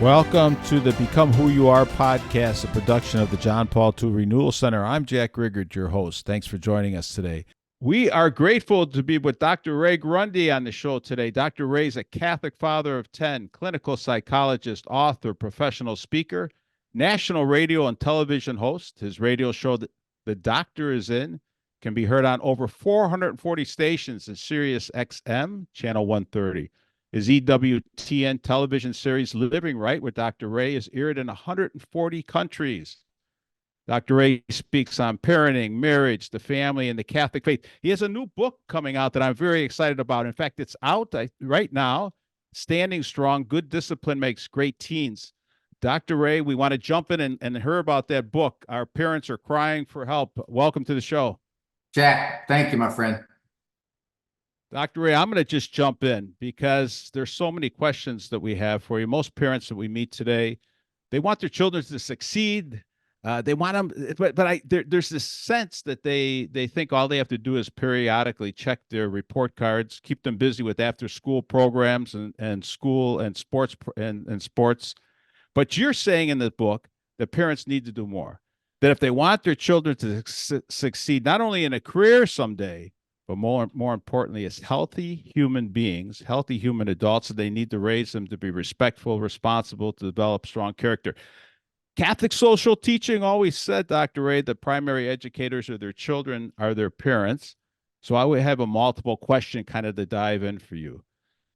Welcome to the Become Who You Are podcast, a production of the John Paul II Renewal Center. I'm Jack Riggert, your host. Thanks for joining us today. We are grateful to be with Dr. Ray Guarendi on the show today. Dr. Ray is a Catholic father of 10, clinical psychologist, author, professional speaker, national radio and television host. His radio show, The Doctor Is In, can be heard on over 440 stations in Sirius XM, channel 130. His EWTN television series, Living Right with Dr. Ray, is aired in 140 countries. Dr. Ray speaks on parenting, marriage, the family, and the Catholic faith. He has a new book coming out that I'm very excited about. In fact, it's out right now, Standing Strong, Good Discipline Makes Great Teens. Dr. Ray, we want to jump in and hear about that book. Our parents are crying for help. Welcome to the show. Jack, thank you, my friend. Dr. Ray, I'm going to just jump in because there's so many questions that we have for you. Most parents that we meet today, they want their children to succeed. They want them, but there's this sense that they think all they have to do is periodically check their report cards, keep them busy with after-school programs and school and sports and sports. But you're saying in the book that parents need to do more. That if they want their children to succeed, not only in a career someday, but more importantly, as healthy human beings, healthy human adults, they need to raise them to be respectful, responsible, to develop strong character. Catholic social teaching always said, Dr. Ray, the primary educators of their children are their parents. So I would have a multiple question kind of to dive in for you.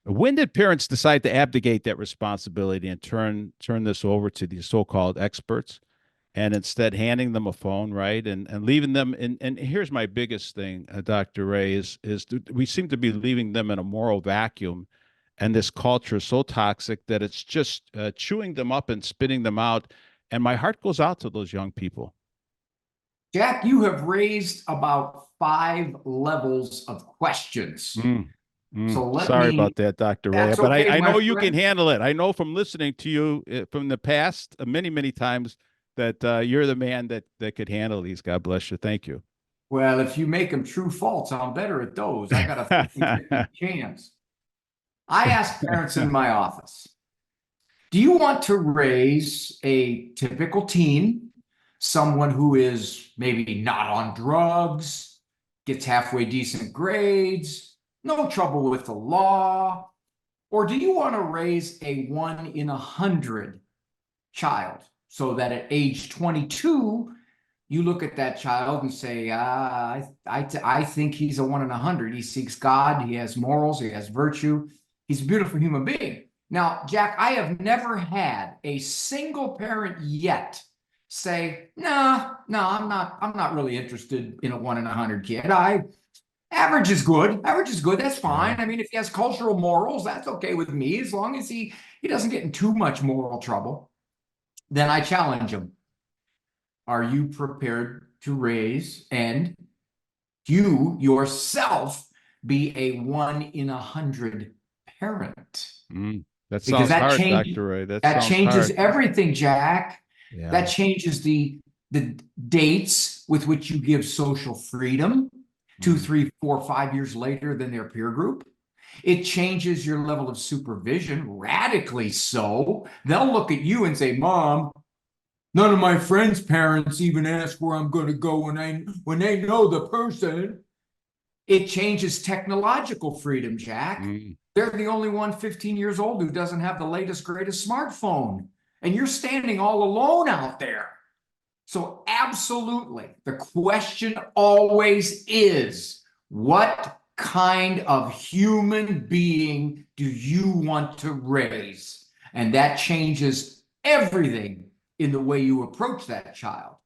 When did parents decide to abdicate that responsibility and turn this over to these so-called experts? And instead handing them a phone, right, and leaving them in. And here's my biggest thing, Dr. Ray, is we seem to be leaving them in a moral vacuum, and this culture is so toxic that it's just chewing them up and spitting them out. And my heart goes out to those young people. Jack, you have raised about 5 levels of questions. So sorry about that, Dr. Ray, but okay, I know you can handle it. I know from listening to you from the past many times that you're the man that could handle these. God bless you. Thank you. Well, if you make them true false, I'm better at those. I got a 50-50 chance. I ask parents in my office, do you want to raise a typical teen, someone who is maybe not on drugs, gets halfway decent grades, no trouble with the law, or do you want to raise a 1 in 100 child? So that at age 22, you look at that child and say, I think he's a 1 in 100. He seeks God. He has morals. He has virtue. He's a beautiful human being. Now, Jack, I have never had a single parent yet say, no, I'm not really interested in a 1 in 100 kid. Average is good. Average is good. That's fine. I mean, if he has cultural morals, that's okay with me, as long as he doesn't get in too much moral trouble. Then I challenge them. Are you prepared to raise and you yourself be a 1 in 100 parent? That sounds hard, Dr. Ray. That changes everything, Jack. Yeah. That changes the dates with which you give social freedom 2, 3, 4, 5 years later than their peer group. It changes your level of supervision, radically so. They'll look at you and say, Mom, none of my friends' parents even ask where I'm going to go when they know the person. It changes technological freedom, Jack. They're the only one 15 years old who doesn't have the latest, greatest smartphone. And you're standing all alone out there. So absolutely, the question always is, what kind of human being do you want to raise? And that changes everything in the way you approach that child.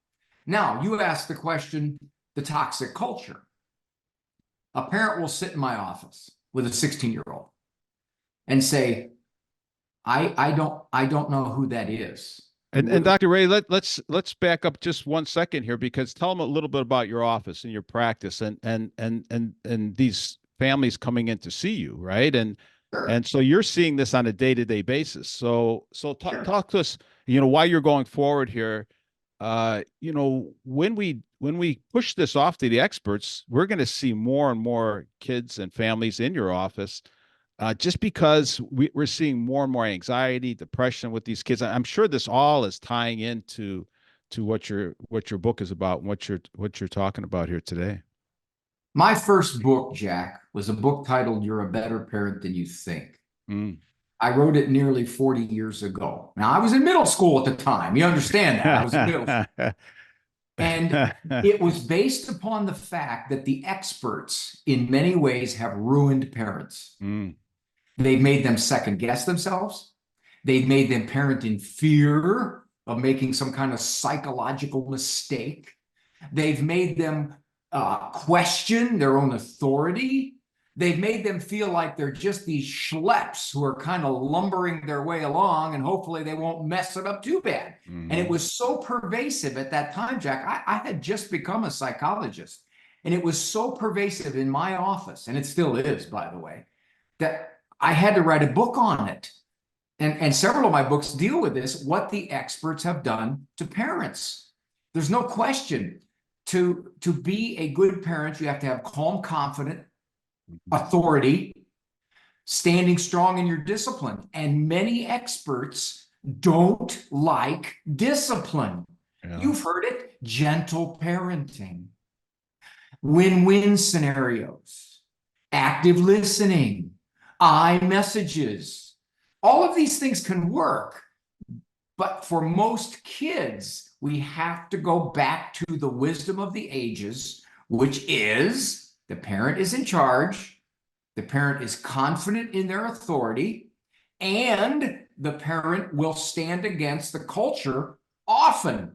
Now, you ask the question, the toxic culture. A parent will sit in my office with a 16-year-old and say, I don't know who that is. And Dr. Ray, let's back up just 1 second here, because tell them a little bit about your office and your practice and these families coming in to see you, right? And so you're seeing this on a day-to-day basis. So talk to us, why you're going forward here. When we push this off to the experts, we're going to see more and more kids and families in your office just because we're seeing more and more anxiety, depression with these kids. I'm sure this all is tying into what your book is about and what you're talking about here today. My first book, Jack, was a book titled You're a Better Parent Than You Think. Mm. I wrote it nearly 40 years ago. Now, I was in middle school at the time. You understand that. I was in middle school. And it was based upon the fact that the experts, in many ways, have ruined parents. Mm. They've made them second guess themselves. They've made them parent in fear of making some kind of psychological mistake. They've made them question their own authority. They've made them feel like they're just these schleps who are kind of lumbering their way along, and hopefully they won't mess it up too bad. Mm-hmm. And it was so pervasive at that time, Jack. I had just become a psychologist, and it was so pervasive in my office, and it still is, by the way, that I had to write a book on it. And several of my books deal with this, what the experts have done to parents. There's no question. To be a good parent, you have to have calm, confident authority, standing strong in your discipline. And many experts don't like discipline. Yeah. You've heard it, gentle parenting, win-win scenarios, active listening, I messages. All of these things can work, but for most kids, we have to go back to the wisdom of the ages, which is the parent is in charge, the parent is confident in their authority, and the parent will stand against the culture often.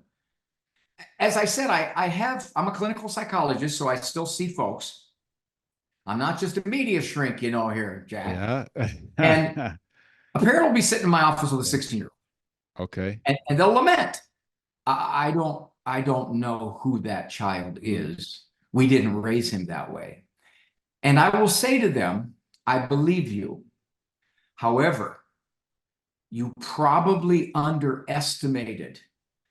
As I said, I'm a clinical psychologist, so I still see folks. I'm not just a media shrink, here, Jack. Yeah. And a parent will be sitting in my office with a 16-year-old. Okay. And they'll lament. I don't know who that child is. We didn't raise him that way. And I will say to them, I believe you. However, you probably underestimated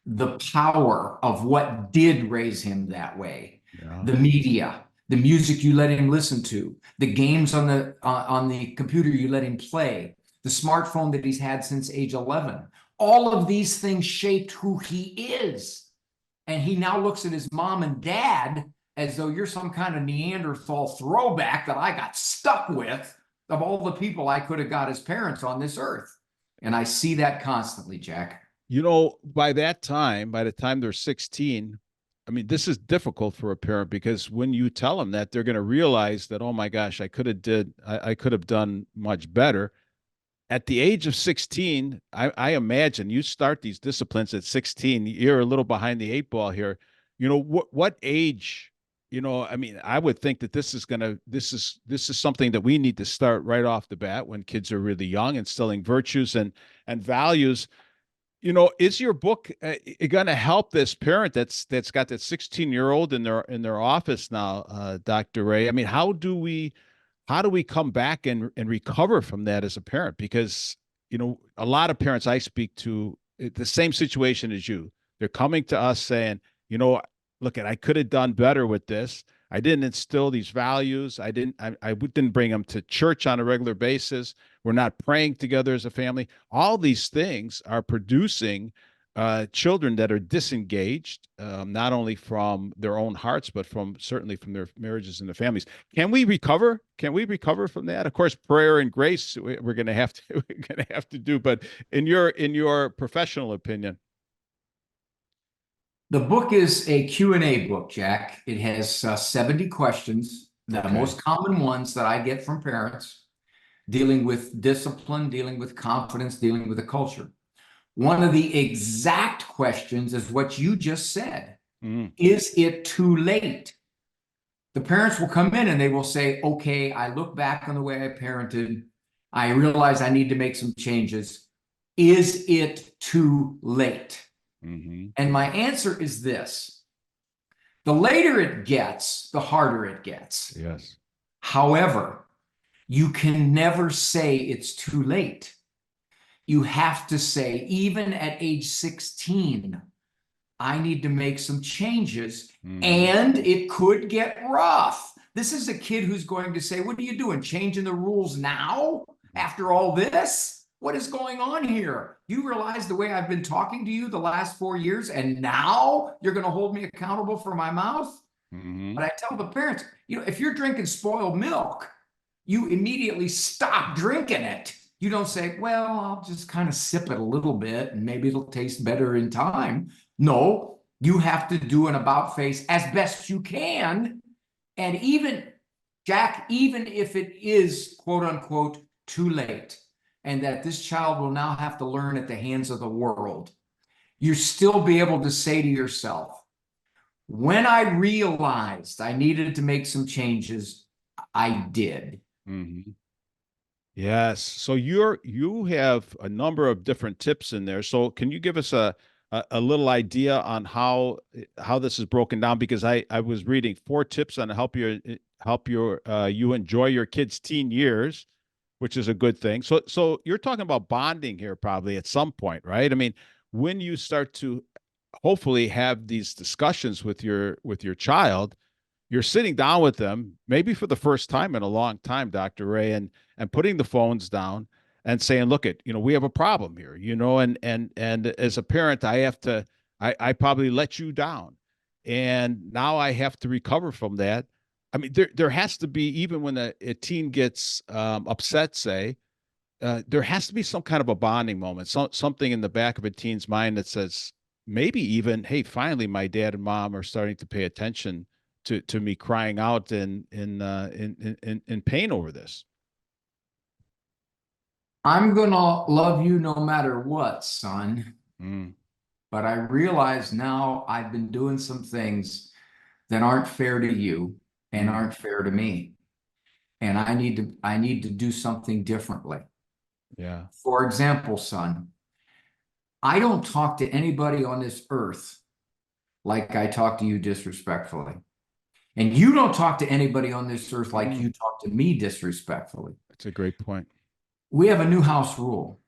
the power of what did raise him that way. Yeah. The media, the music you let him listen to, the games on the computer you let him play, the smartphone that he's had since age 11. All of these things shaped who he is. And he now looks at his mom and dad as though you're some kind of Neanderthal throwback that I got stuck with of all the people I could have got as parents on this earth. And I see that constantly, Jack. By the time they're 16, I mean, this is difficult for a parent because when you tell them that, they're going to realize that, oh my gosh, I could have done much better. At the age of 16, I imagine you start these disciplines at 16. You're a little behind the 8 ball here. What age? I mean, I would think that this is something that we need to start right off the bat when kids are really young, instilling virtues and values. Is your book going to help this parent that's got that 16-year-old in their office now, Dr. Ray? I mean, how do we come back and recover from that as a parent? Because, a lot of parents I speak to, the same situation as you. They're coming to us saying, look, I could have done better with this. I didn't instill these values. I didn't bring them to church on a regular basis. We're not praying together as a family. All these things are producing children that are disengaged, not only from their own hearts, but certainly from their marriages and their families. Can we recover? Can we recover from that? Of course, prayer and grace we're going to have to do. But in your professional opinion. The book is a Q&A book, Jack. It has 70 questions, the most common ones that I get from parents, dealing with discipline, dealing with confidence, dealing with the culture. One of the exact questions is what you just said. Is it too late? The parents will come in and they will say, okay, I look back on the way I parented. I realize I need to make some changes. Is it too late? And my answer is this. The later it gets, the harder it gets. Yes. However, you can never say it's too late. You have to say, even at age 16, I need to make some changes, and it could get rough. This is a kid who's going to say, what are you doing? Changing the rules now after all this? What is going on here? You realize the way I've been talking to you the last 4 years, and now you're going to hold me accountable for my mouth? Mm-hmm. But I tell the parents, if you're drinking spoiled milk, you immediately stop drinking it. You don't say, well, I'll just kind of sip it a little bit and maybe it'll taste better in time. No, you have to do an about face as best you can. And even, Jack, even if it is quote unquote too late, and that this child will now have to learn at the hands of the world, you still be able to say to yourself, when I realized I needed to make some changes, I did. Mm-hmm. Yes. So you have a number of different tips in there. So can you give us a little idea on how this is broken down? Because I was reading 4 tips on you enjoy your kids' teen years, which is a good thing. So you're talking about bonding here probably at some point, right? I mean, when you start to hopefully have these discussions with your child, you're sitting down with them, maybe for the first time in a long time, Dr. Ray, and putting the phones down and saying, look, we have a problem here, and as a parent, I probably let you down. And now I have to recover from that. I mean, there has to be, even when a teen gets upset, say, there has to be some kind of a bonding moment, something in the back of a teen's mind that says, maybe even, hey, finally, my dad and mom are starting to pay attention to me crying out in pain over this. I'm going to love you no matter what, son. Mm, But I realize now I've been doing some things that aren't fair to you and mm, aren't fair to me. And I need to do something differently. yeah. For example, son, I don't talk to anybody on this earth like I talk to you disrespectfully. And you don't talk to anybody on this earth like Mm, you talk to me disrespectfully. that's a great point. We have a new house rule.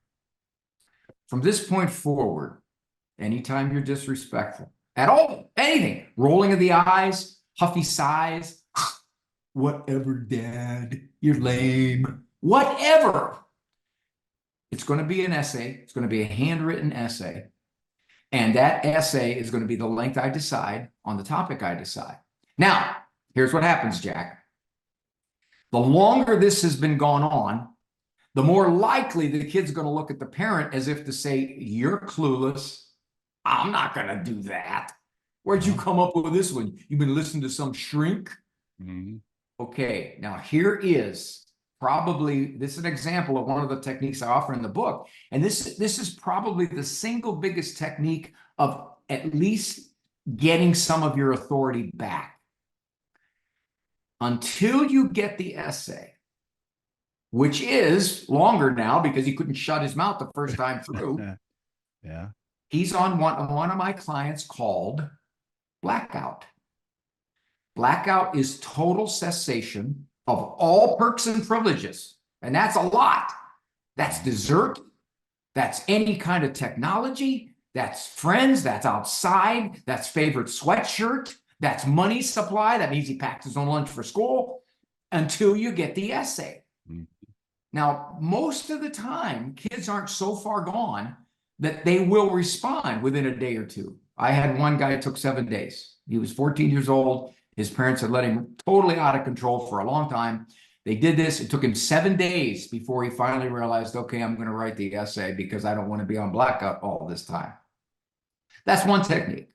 From this point forward, anytime you're disrespectful at all, anything, rolling of the eyes, huffy sighs, whatever, dad, you're lame, whatever. It's going to be an essay. It's going to be a handwritten essay. And that essay is going to be the length I decide on the topic I decide. Now, here's what happens, Jack. The longer this has been going on, the more likely the kid's going to look at the parent as if to say, you're clueless. I'm not going to do that. Where'd you come up with this one? You've been listening to some shrink? Mm-hmm. Okay, now here is this is an example of one of the techniques I offer in the book. And this is probably the single biggest technique of at least getting some of your authority back. Until you get the essay, which is longer now because he couldn't shut his mouth the first time through. Yeah. He's on one of my clients called blackout. Blackout is total cessation of all perks and privileges. And that's a lot. That's dessert. That's any kind of technology. That's friends. That's outside. That's favorite sweatshirt. That's money supply. That means he packs his own lunch for school until you get the essay. Mm-hmm. Now, most of the time, kids aren't so far gone that they will respond within a day or two. I had one guy, it took 7 days. He was 14 years old. His parents had let him totally out of control for a long time. They did this. It took him 7 days before he finally realized, okay, I'm going to write the essay because I don't want to be on blackout all this time. That's one technique.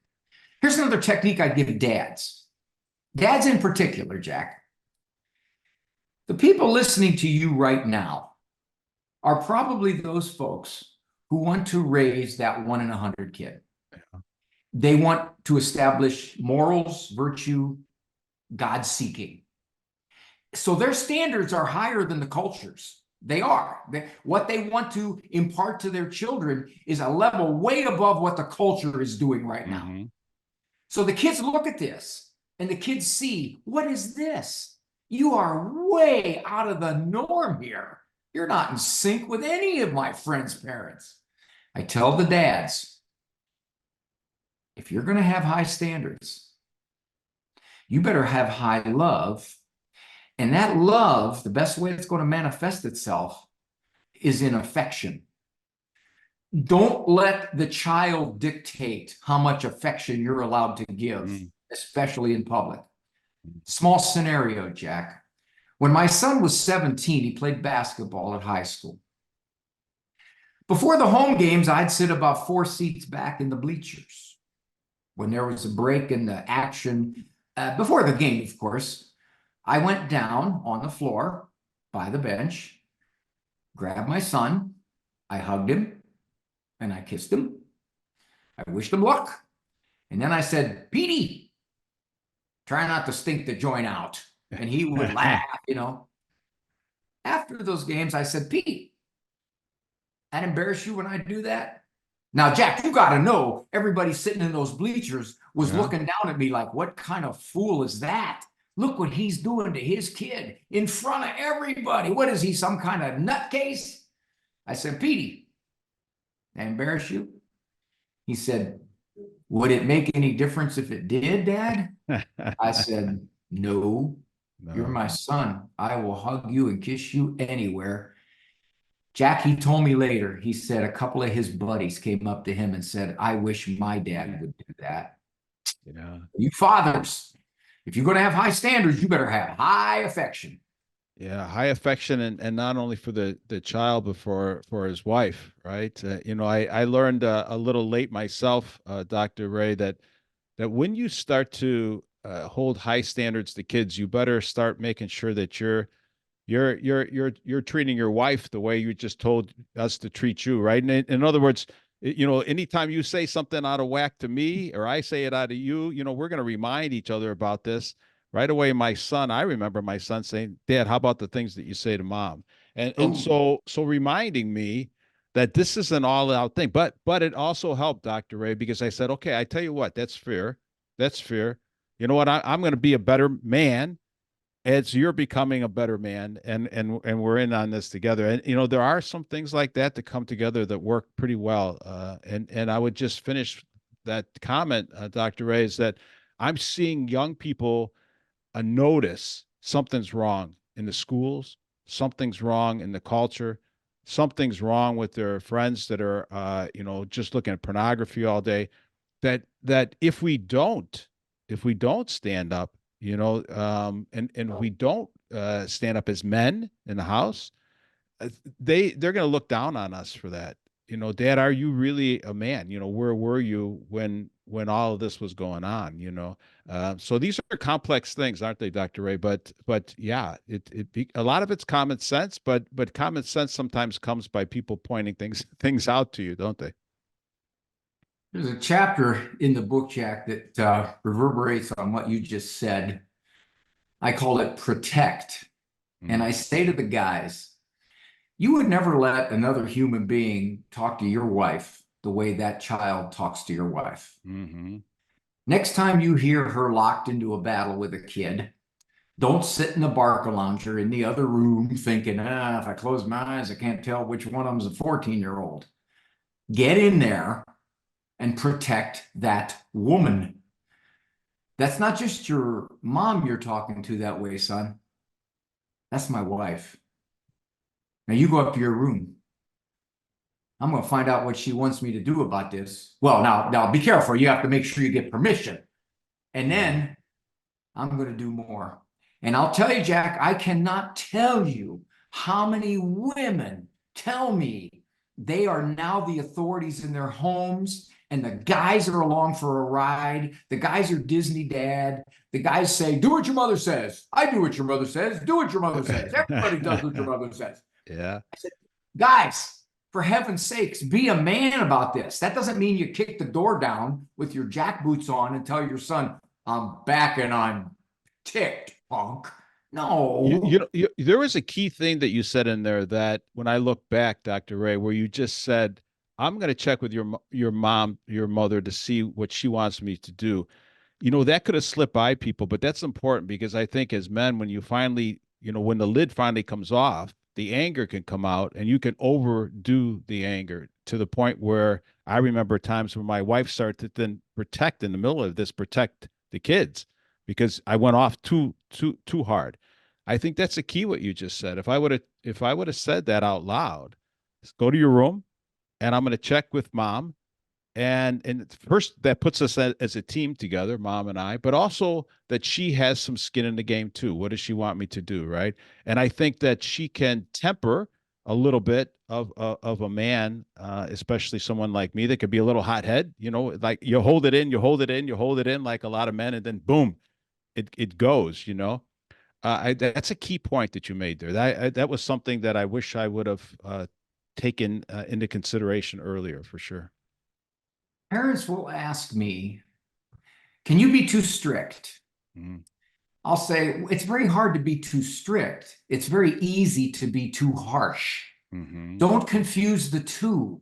Here's another technique I'd give dads. Dads in particular, Jack. The people listening to you right now are probably those folks who want to raise that 1 in 100 kid. Yeah. They want to establish morals, virtue, God-seeking. So their standards are higher than the culture's. They are. What they want to impart to their children is a level way above what the culture is doing right now. Mm-hmm. So the kids look at this and the kids see, what is this? You are way out of the norm here. You're not in sync with any of my friends' parents. I tell the dads, if you're going to have high standards, you better have high love And that love, the best way it's going to manifest itself is in affection. Don't let the child dictate how much affection you're allowed to give, Mm. especially in public. Small scenario, Jack. When my son was 17, he played basketball at high school. Before the home games, I'd sit about 4 seats back in the bleachers. When there was a break in the action, before the game, of course, I went down on the floor by the bench, grabbed my son, I hugged him, and I kissed him. I wished him luck. And then I said, Petey, try not to stink the joint out. And he would laugh, you know. After those games, I said, Pete, I'd embarrass you when I do that. Now, Jack, you got to know everybody sitting in those bleachers was Yeah. looking down at me like, what kind of fool is that? Look what he's doing to his kid in front of everybody. What is he, some kind of nutcase? I said, Petey, I embarrass you? He said, would it make any difference if it did, Dad? I said, no, you're No. my son. I will hug you and kiss you anywhere. Jack, he told me later, he said a couple of his buddies came up to him and said, I wish my dad would do that. Yeah. You fathers, if you're going to have high standards, you better have high affection. Yeah, high affection and not only for the child but for his wife, right? I learned a little late myself, Dr. Ray, that when you start to hold high standards to kids, you better start making sure that you're treating your wife the way you just told us to treat you, right? And in other words, anytime you say something out of whack to me or I say it out of you, we're going to remind each other about this right away. I remember my son saying, Dad, how about the things that you say to mom? And Oh, so reminding me that this is an all out thing, but it also helped, Dr. Ray, because I said, okay, I tell you what, that's fair. That's fair. You know what? I'm going to be a better man as you're becoming a better man, and we're in on this together. And there are some things like that that come together that work pretty well. And I would just finish that comment, Dr. Ray, is that I'm seeing young people notice something's wrong in the schools, something's wrong in the culture, something's wrong with their friends that are just looking at pornography all day. That if we don't stand up, and we don't stand up as men in the house, they're going to look down on us for that. Dad, are you really a man? Where were you when all of this was going on? So these are complex things, aren't they, Dr. Ray? But yeah, a lot of it's common sense, but common sense sometimes comes by people pointing things out to you, don't they? there's a chapter in the book, Jack, that reverberates on what you just said. I call it protect. And Mm. I say to the guys, you would never let another human being talk to your wife the way that child talks to your wife. Hmm. Next time you hear her locked into a battle with a kid, don't sit in the Barcalounger in the other room thinking, if I close my eyes, I can't tell which one of them's a 14-year-old. Get in there and protect that woman. That's not just your mom you're talking to that way, son. That's my wife. Now you go up to your room. I'm going to find out what she wants me to do about this. Well, now be careful. You have to make sure you get permission. And Yeah. then I'm going to do more. And I'll tell you, Jack, I cannot tell you how many women tell me they are now the authorities in their homes and the guys are along for a ride. The guys are Disney dad. The guys say, do what your mother says. I do what your mother says. Do what your mother says. Everybody does what your mother says. Yeah. I said, guys, for heaven's sakes, be a man about this. That doesn't mean you kick the door down with your jack boots on and tell your son, I'm back and I'm ticked, punk. No. There was a key thing that you said in there that when I look back, Dr. Ray, where you just said, I'm going to check with your mom, your mother to see what she wants me to do. That could have slipped by people, but that's important because I think as men, when you finally, when the lid finally comes off, the anger can come out and you can overdo the anger to the point where I remember times when my wife started to then protect in the middle of this, protect the kids because I went off too hard. I think that's the key, what you just said. If I would have said that out loud, go to your room and I'm going to check with mom. And first, that puts us as a team together, mom and I, but also that she has some skin in the game too. What does she want me to do, right? And I think that she can temper a little bit of a man, especially someone like me that could be a little hothead. You know, like you hold it in, you hold it in, you hold it in, like a lot of men, and then boom, it goes. You know, that's a key point that you made there. That was something that I wish I would have taken into consideration earlier, for sure. Parents will ask me, can you be too strict? Mm. I'll say, it's very hard to be too strict. It's very easy to be too harsh. Mm-hmm. Don't confuse the two.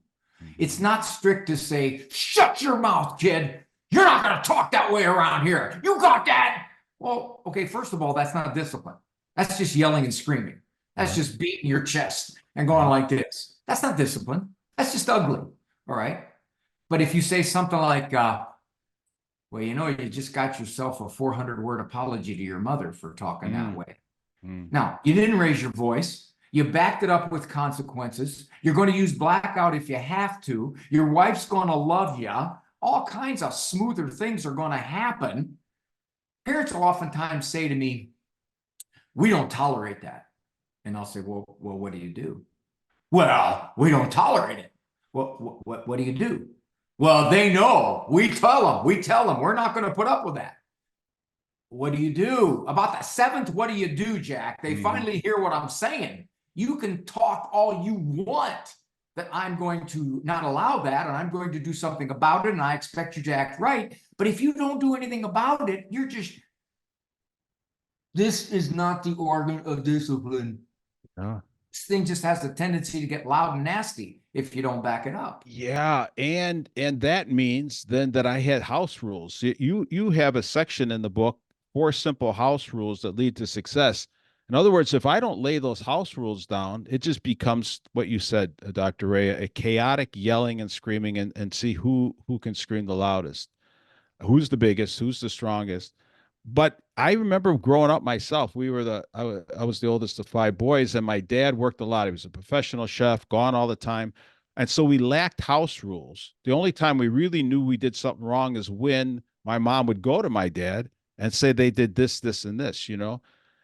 It's Mm-hmm. not strict to say, shut your mouth, kid. You're not going to talk that way around here. You got that? Well, okay, first of all, that's not discipline. That's just yelling and screaming. That's Yeah. just beating your chest and going Yeah. like this. That's not discipline. That's just ugly. All right. But if you say something like, well, you know, you just got yourself a 400-word apology to your mother for talking that Mm. way. Mm. Now, you didn't raise your voice. You backed it up with consequences. You're going to use blackout if you have to. Your wife's going to love you. All kinds of smoother things are going to happen. Parents will oftentimes say to me, we don't tolerate that. And I'll say, well, what do you do? Well, we don't tolerate it. Well, what do you do? Well, they know. We tell them we're not going to put up with that. What do you do? About the seventh, what do you do, Jack? They finally hear what I'm saying. You can talk all you want, that I'm going to not allow that, and I'm going to do something about it, and I expect you to act right. But if you don't do anything about it, you're just, this is not the organ of discipline. Yeah. This thing just has a tendency to get loud and nasty if you don't back it up. Yeah, and that means then that I had house rules. You have a section in the book, four simple house rules that lead to success. In other words, if I don't lay those house rules down, it just becomes what you said, Dr. Ray, a chaotic yelling and screaming, and see who can scream the loudest, who's the biggest, who's the strongest. But I remember growing up myself. I was the oldest of five boys, and my dad worked a lot. He was a professional chef, gone all the time. And so we lacked house rules. The only time we really knew we did something wrong is when my mom would go to my dad and say they did this, this, and this, you know?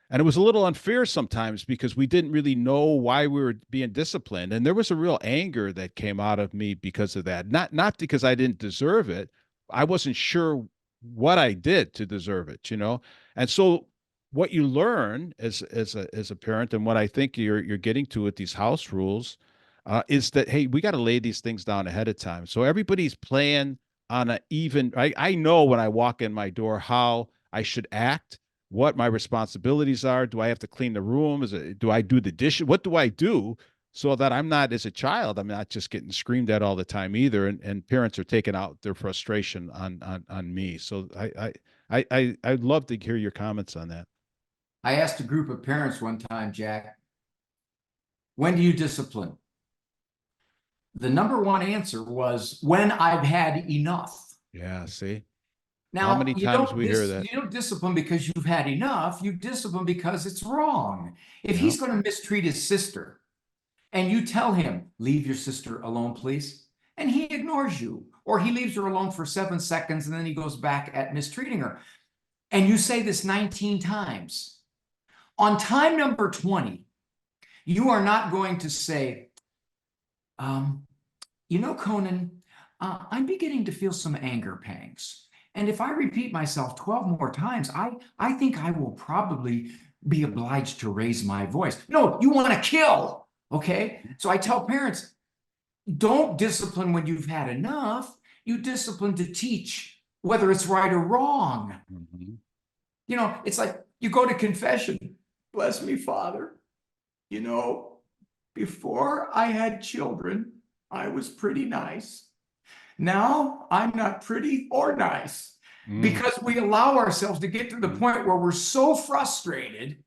And it was a little unfair sometimes because we didn't really know why we were being disciplined. And there was a real anger that came out of me because of that. Not because I didn't deserve it. I wasn't sure what I did to deserve it, you know? And so what you learn as a parent, and what I think you're getting to with these house rules, is that, hey, we got to lay these things down ahead of time. So everybody's playing on a even. I know when I walk in my door how I should act, what my responsibilities are. Do I have to clean the room? Do I do the dishes? What do I do so that I'm not, as a child, I'm not just getting screamed at all the time either, and parents are taking out their frustration on me. So I'd love to hear your comments on that. I asked a group of parents one time, Jack, when do you discipline? The number one answer was, when I've had enough. Yeah, see how Now, many times we hear that. you don't discipline because you've had enough. You discipline because it's wrong. If Yeah. he's going to mistreat his sister and you tell him, leave your sister alone, please, and he ignores you, or he leaves her alone for 7 seconds and then he goes back at mistreating her, and you say this 19 times, on time number 20, you are not going to say, you know, Conan, I'm beginning to feel some anger pangs. And if I repeat myself 12 more times, I think I will probably be obliged to raise my voice. No, you want to kill. Okay. So I tell parents, don't discipline when you've had enough. You discipline to teach, whether it's right or wrong. Mhm. You know, it's like you go to confession. Bless me, Father. You know, before I had children, I was pretty nice. Now I'm not pretty or nice, Mm. because we allow ourselves to get to the Mm. point where we're so frustrated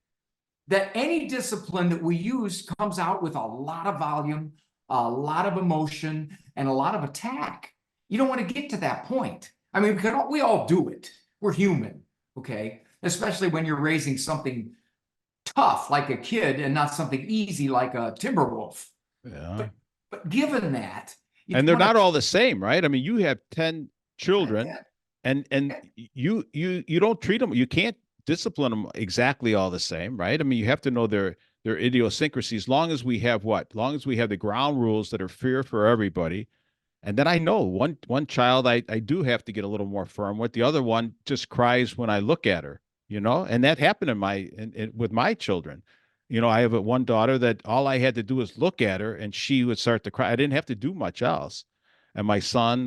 that any discipline that we use comes out with a lot of volume, a lot of emotion, and a lot of attack. You don't want to get to that point. I mean, we all do it. We're human, okay? Especially when you're raising something tough like a kid and not something easy like a timber wolf. Yeah. But given that, if And you they're want not to all the same, right? I mean, you have 10 children yeah, and you don't treat them, you can't discipline them exactly all the same, right? I mean, you have to know their idiosyncrasies. Long as we have what? Long as we have the ground rules that are fair for everybody. And then I know one child I do have to get a little more firm with. The other one just cries when I look at her, and that happened with my children. I have one daughter that all I had to do was look at her and she would start to cry. I didn't have to do much else. And my son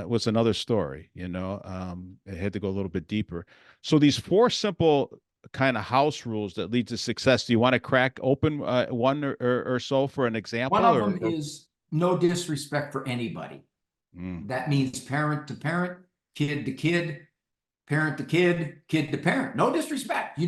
was another story. I had to go a little bit deeper. So these four simple kind of house rules that lead to success. Do you want to crack open one or so for an one example, of or, them or is no disrespect for anybody. Mm. That means parent to parent, kid to kid, parent to kid, kid to parent. No disrespect.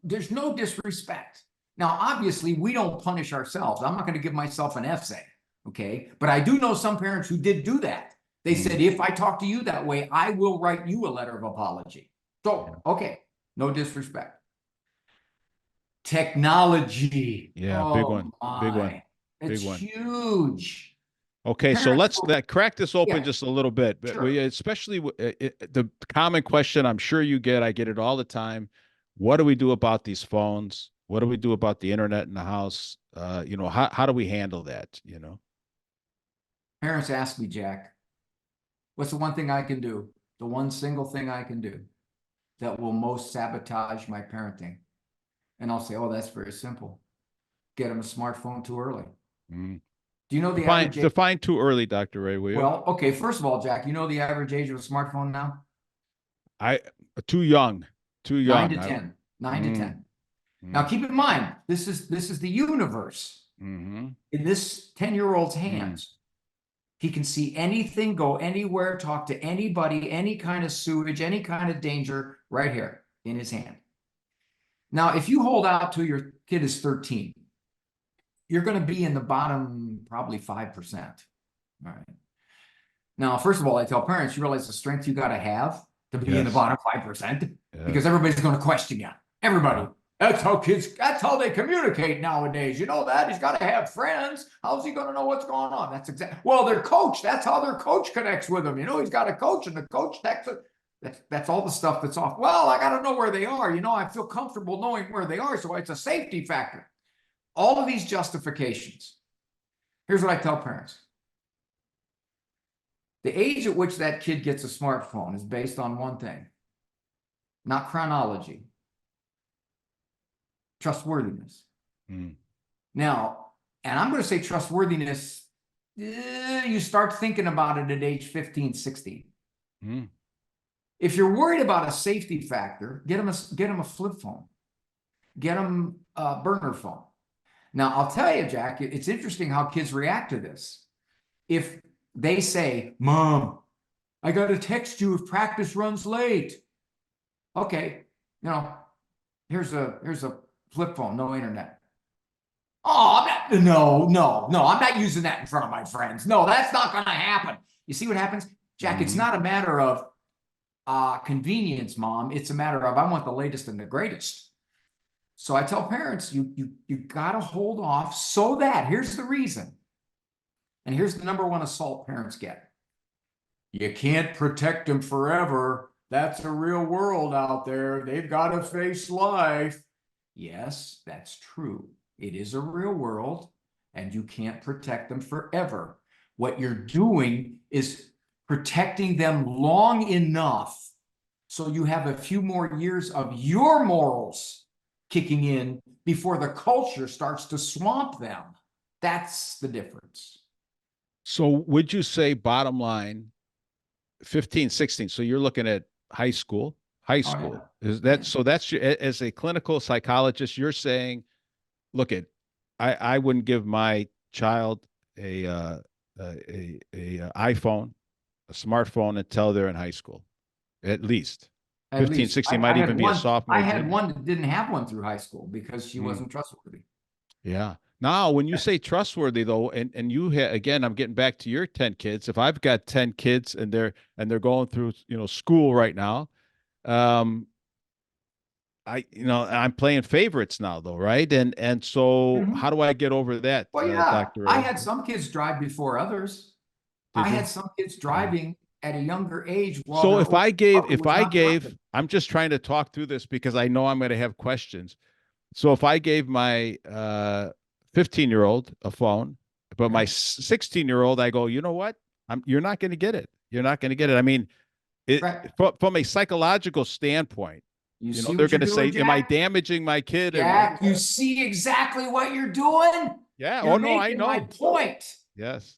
There's no disrespect. Now, obviously, we don't punish ourselves. I'm not going to give myself an essay, okay? But I do know some parents who did do that. They said, if I talk to you that way, I will write you a letter of apology. So, okay, no disrespect. Technology. Yeah, big Oh one, big one, my, big it's one. huge. Okay, so Parents let's will, crack this open yeah, just a little bit, but sure. especially the common question I'm sure you get, I get it all the time. What do we do about these phones? What do we do about the internet in the house? How do we handle that? Parents ask me, Jack, what's the one thing I can do? The one single thing I can do that will most sabotage my parenting? And I'll say, oh, that's very simple. Get them a smartphone too early. Mm. Do you know the Define average age? define too early, Dr. Ray, will you? Well, okay, first of all, Jack, you know the average age of a smartphone now? I Too young, too Nine young. to 10. 9 to 10. Now Mm, keep in mind, this is the universe mm-hmm, in this 10-year-old's mm. hands. He can see anything, go anywhere, talk to anybody, any kind of sewage, any kind of danger right here in his hand. Now, if you hold out till your kid is 13, you're going to be in the bottom probably 5%. All right. Now, first of all, I tell parents, you realize the strength you got to have to be in the Yes, bottom 5% because yes. everybody's going to question you. Yeah. Everybody. That's how they communicate nowadays. You know that? He's got to have friends. How's he going to know what's going on? That's exactly. Well, their coach, that's how their coach connects with them. He's got a coach and the coach texts it. That's all the stuff that's off. Well, I got to know where they are. I feel comfortable knowing where they are. So it's a safety factor. All of these justifications. Here's what I tell parents. The age at which that kid gets a smartphone is based on one thing, not chronology, trustworthiness. Mm. Now, and I'm going to say trustworthiness, you start thinking about it at age 15, 16. Mm. If you're worried about a safety factor, get them a flip phone. Get them a burner phone. Now, I'll tell you, Jack, it's interesting how kids react to this. If they say, Mom, I got to text you if practice runs late. Okay, here's a flip phone, no internet. Oh, no, I'm not using that in front of my friends. No, that's not going to happen. You see what happens, Jack? It's Mm-hmm. not a matter of convenience, Mom. It's a matter of I want the latest and the greatest. So I tell parents, you got to hold off so that here's the reason, and here's the number one assault parents get. You can't protect them forever. That's a real world out there. They've got to face life. Yes, that's true. It is a real world, and you can't protect them forever. What you're doing is protecting them long enough so you have a few more years of your morals kicking in before the culture starts to swamp them. That's the difference. So would you say bottom line, 15, 16? So you're looking at high school. High Oh, yeah. school. Is Yeah. that so? That's as a clinical psychologist, you're saying, look at, I wouldn't give my child a iPhone, a smartphone until they're in high school, at least At 15, least 16, might even be a I sophomore, had junior. one that didn't have one through high school because she Mm, wasn't trustworthy. yeah. Now, when you say trustworthy though, and again, I'm getting back to your 10 kids. If I've got 10 kids and they're going through, school right now, um, I'm playing favorites now though, right? And so how Mhm. do I get over that, Well, yeah, Dr. I Ray? had some kids drive before others. I Did you? had some kids Yeah. driving at a younger age while So their older brother if was I not gave, driving. I'm just trying to talk through this because I know I'm going to have questions. So if I gave my 15-year-old a phone, but my Okay. 16-year-old, I go, you know what? You're not going to get it. You're not going to get it. I mean, Right. from a psychological standpoint, You see they're what you're going to doing, say, am I Jack? damaging my kid? Jack, you see exactly what you're doing? Yeah. You're Oh no, I making my know. point. Yes.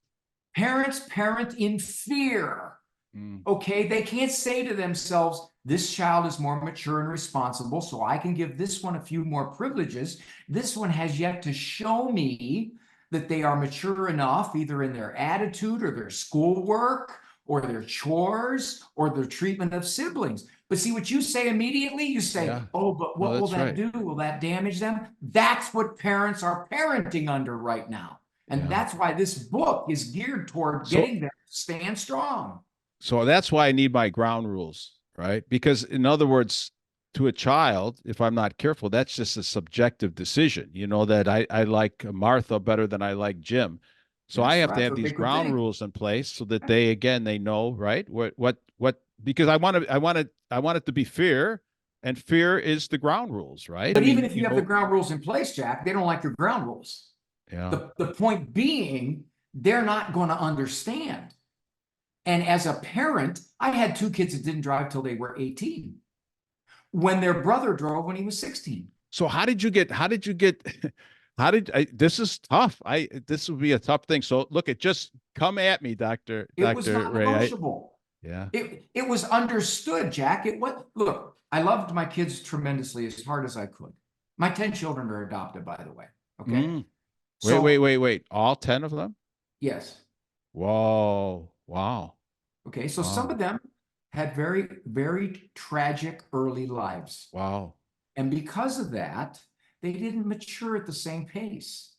Parents parent in fear. Mm, Okay, they can't say to themselves, this child is more mature and responsible, so I can give this one a few more privileges. This one has yet to show me that they are mature enough, either in their attitude or their schoolwork or their chores or their treatment of siblings. But see what you say immediately? You say, yeah. oh, but No, what will that's that right. do? Will that damage them? That's what parents are parenting under right now. And Yeah. that's why this book is geared toward So getting them to stand strong. So that's why I need my ground rules, right? Because in other words, to a child, if I'm not careful, that's just a subjective decision. That I like Martha better than I like Jim. So I That's have right. to That's have what they these could ground think. rules in place so that they know, right? Because I want it to be fair, and fear is the ground rules, right? I But even mean, if you have the ground rules in place, Jack, they don't like your ground rules. yeah. The point being, they're not going to understand. And as a parent, I had two kids that didn't drive till they were 18 when their brother drove when he was 16. So how did you get this is tough. This would be a tough thing. So look, it just come at me, It was Dr. not Ray. negotiable. Yeah. It was understood, Jack. It what look, I loved my kids tremendously as hard as I could. My 10 children are adopted, by the way. Okay. Mm. So Wait. All 10 of them? yes. Whoa. Wow. Okay, so some Wow. of them had very, very tragic early lives. Wow. And because of that, they didn't mature at the same pace.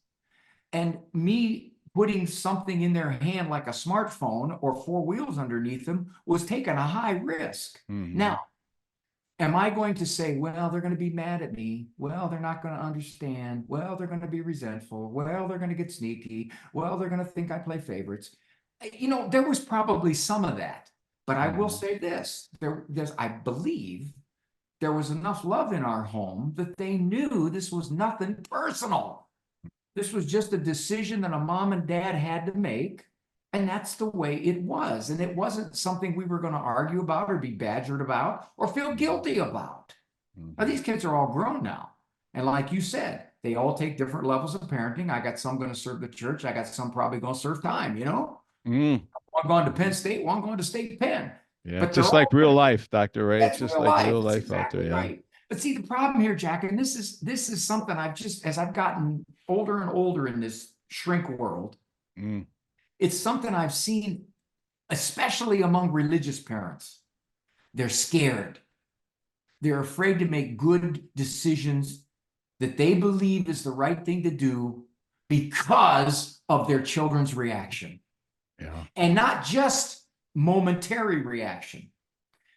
And me putting something in their hand like a smartphone or four wheels underneath them was taking a high risk. Hmm. Now, am I going to say, well, they're going to be mad at me? Well, they're not going to understand. Well, they're going to be resentful. Well, they're going to get sneaky. Well, they're going to think I play favorites. There was probably some of that. But I will Hmm. say this, I believe there was enough love in our home that they knew this was nothing personal. This was just a decision that a mom and dad had to make. And that's the way it was. And it wasn't something we were going to argue about or be badgered about or feel guilty about. Now, Hmm. these kids are all grown now. And like you said, they all take different levels of parenting. I got some going to serve the church. I got some probably going to serve time. Mm. One going to Penn Hmm. State, one going to State Penn. Yeah. But they're Just like all real life, Dr. Ray. It's that's just real like life. real That's life out there. exactly Yeah. right. But see, the problem here, Jack, and this is something as I've gotten older and older in this shrink world, Mm. it's something I've seen, especially among religious parents. They're scared. They're afraid to make good decisions that they believe is the right thing to do because of their children's reaction. Yeah. And not just momentary reaction.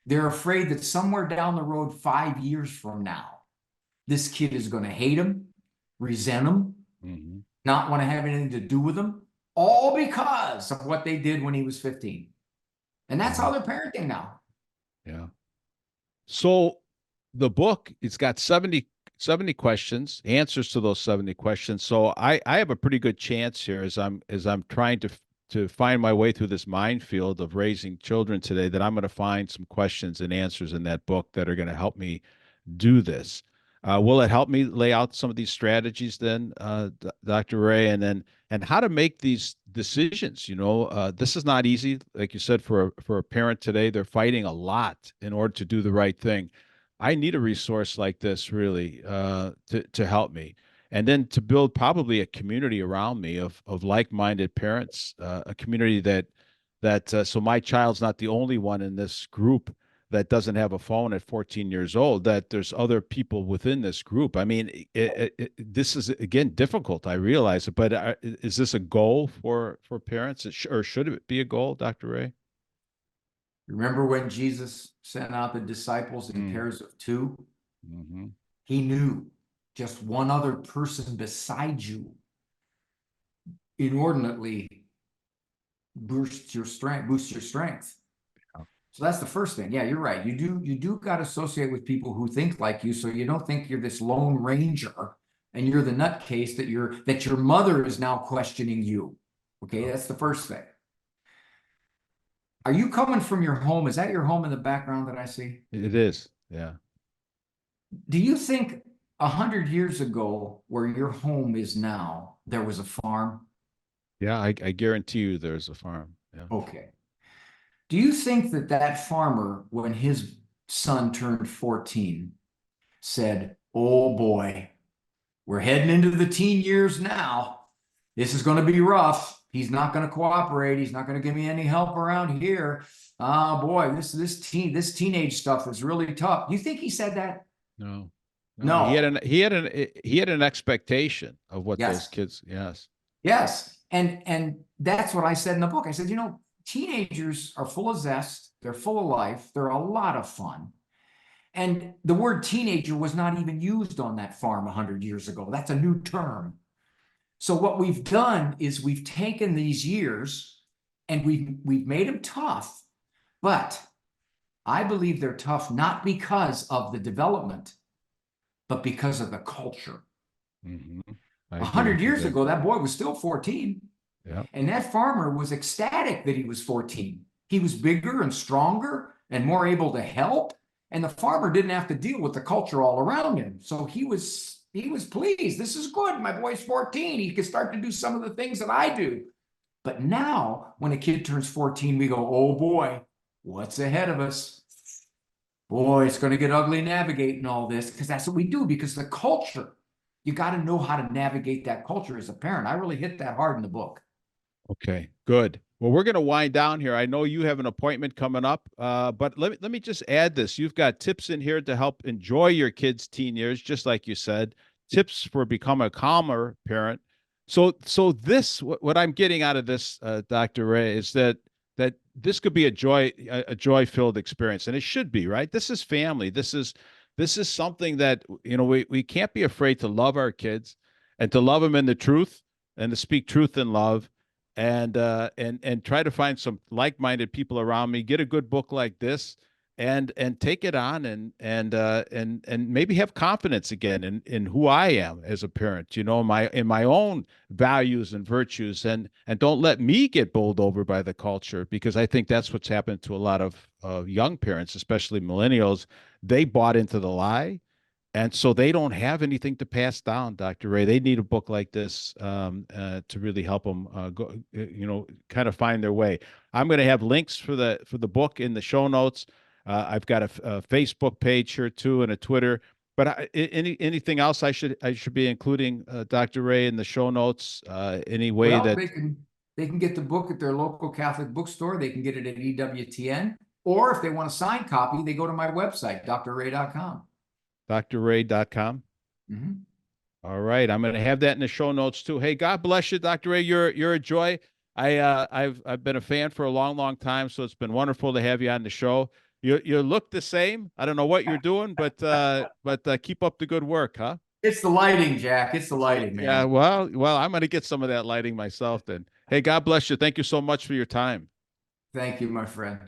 They're afraid that somewhere down the road, 5 years from now, this kid is going to hate him, resent him, Hmm. not want to have anything to do with him, all because of what they did when he was 15. And that's Yeah. how they're parenting now. Yeah. So the book, it's got 70 questions, answers to those 70 questions. So I have a pretty good chance here as I'm trying to find my way through this minefield of raising children today that I'm going to find some questions and answers in that book that are going to help me do this. Will it help me lay out some of these strategies then, Dr. Ray, and how to make these decisions? This is not easy, like you said, for a parent today. They're fighting a lot in order to do the right thing. I need a resource like this really to help me, and then to build probably a community around me of like-minded parents, a community that so my child's not the only one in this group that doesn't have a phone at 14 years old, that there's other people within this group. I mean, this is again difficult. I realize it, but is this a goal for parents, or should it be a goal, Dr. Ray? Remember when Jesus sent out the disciples in Mm, pairs of two? hmm. He knew just one other person beside you inordinately boosts your strength. So that's the first thing. Yeah, you're right. You do got to associate with people who think like you, so you don't think you're this lone ranger and you're the nutcase that your mother is now questioning you. Okay, that's the first thing. Are you coming from your home? Is that your home in the background that I see? It is. Yeah. Do you think 100 years ago, where your home is now, there was a farm? Yeah. I guarantee you there's a farm. Yeah. Okay. Do you think that that farmer, when his son turned 14, said, "Oh boy, we're heading into the teen years now. This is going to be rough. He's not going to cooperate. He's not going to give me any help around here. Oh boy, this teenage stuff is really tough." You think he said that? No. No. No. He had an expectation of what those Yes. kids. Yes. Yes. And that's what I said in the book. I said, teenagers are full of zest. They're full of life. They're a lot of fun. And the word teenager was not even used on that farm 100 years ago. That's a new term. So what we've done is we've taken these years and we've made them tough, but I believe they're tough not because of the development, but because of the culture. Mm-hmm. I A agree 100 with you years there. ago, that boy was still 14. Yeah. And that farmer was ecstatic that he was 14. He was bigger and stronger and more able to help. And the farmer didn't have to deal with the culture all around him. So he was pleased. This is good. My boy's 14. He can start to do some of the things that I do. But now, when a kid turns 14, we go, "Oh boy, what's ahead of us? Boy, it's going to get ugly navigating all this," because that's what we do, because the culture, you got to know how to navigate that culture as a parent. I really hit that hard in the book. Okay, good. Well, we're going to wind down here. I know you have an appointment coming up, but let me just add this. You've got tips in here to help enjoy your kids' teen years, just like you said, tips for becoming a calmer parent. So this, what I'm getting out of this, Dr. Ray, is that this could be a joy-filled experience, and it should be, right? This is family. This is something that, we can't be afraid to love our kids and to love them in the truth and to speak truth in love and try to find some like-minded people around me, get a good book like this and take it on and maybe have confidence again in who I am as a parent, in my own values and virtues, and don't let me get bowled over by the culture, because I think that's what's happened to a lot of young parents, especially millennials. They bought into the lie, and so they don't have anything to pass down, Dr. Ray. They need a book like this to really help them go, kind of find their way. I'm going to have links for the book in the show notes. I've got a Facebook page here too, and a Twitter. But anything else I should be including, Dr. Ray, in the show notes? Any way Well, that they can get the book at their local Catholic bookstore. They can get it at EWTN, or if they want a signed copy, they go to my website, drray.com. drray.com? Mm-hmm. All right, I'm going to have that in the show notes too. Hey, God bless you, Dr. Ray. You're a joy. I've been a fan for a long, long time, so it's been wonderful to have you on the show. You look the same. I don't know what you're doing, but keep up the good work, huh? It's the lighting, Jack. It's the lighting, Yeah. man. Well, I'm going to get some of that lighting myself then. Hey, God bless you. Thank you so much for your time. Thank you, my friend.